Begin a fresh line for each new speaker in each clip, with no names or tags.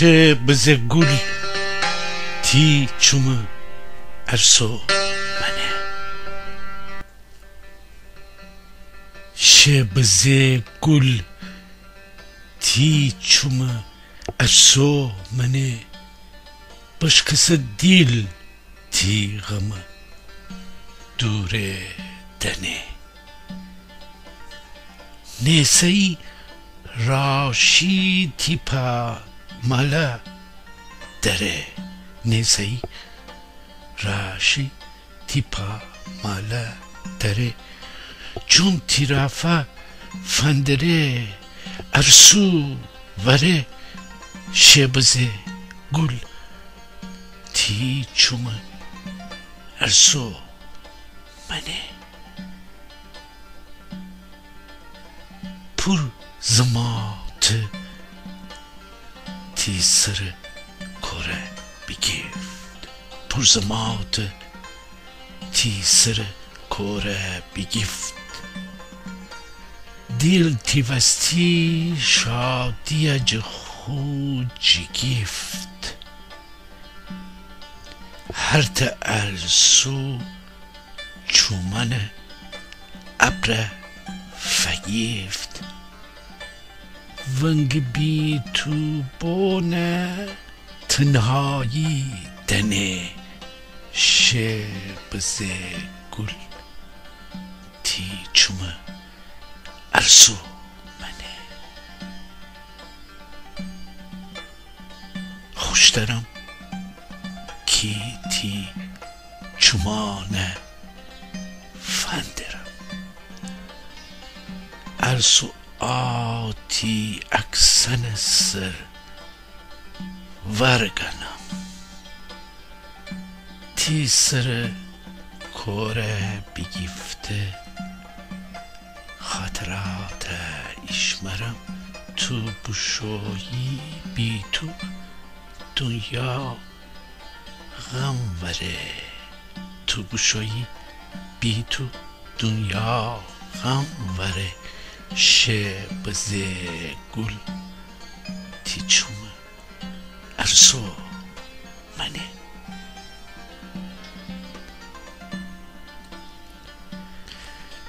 bize gül ti çumu erso mene. bize gül ti çumu erso mene. Başkası değil ti gamı dure dene. Nesey راشی تیپا مالا دره نزی راشی تیپا مالا دره چون تیرافا فندره ارسو وره شبزه گل تی چوم ارسو منه پر زمات تی سر کره بگیفت پر زمات تی سر کره بگیفت دیل تی وستی شادی خود جگیفت هر تا ارسو چومن ابره فگیفت ونگ بی تو بونه تنهایی دنه بزه گل تی چومه ارسو منه خوش دارم کی تی چومانه فندرم ارسو آتی اکسن سر ورگنم تی سر کوره بگیفته خاطرات اشمرم تو بشویی بی تو دنیا غم وره تو بشویی بی تو دنیا غم وره بزه گل تی چوم ارسو منه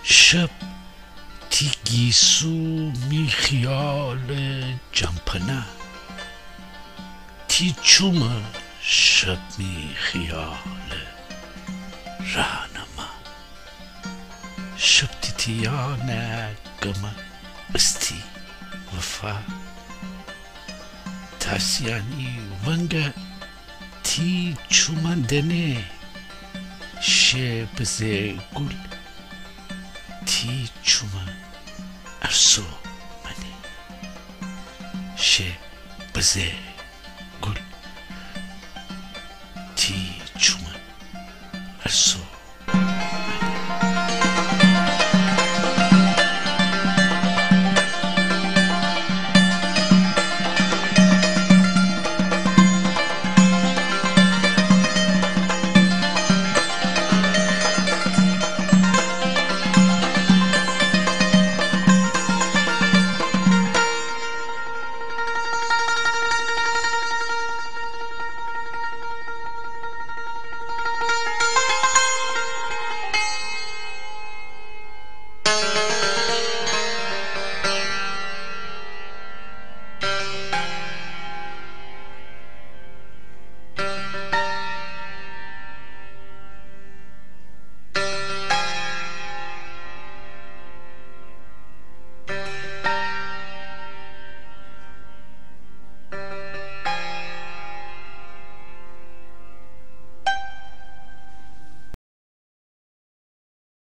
شب تی گیسو می خیال جمپنه تی چوم شب می خیال رانما شب تی تیانه گمه استی وفا تاسیانی ونگه تی چومندنه بزه گل تی چومه ارسو منه بزه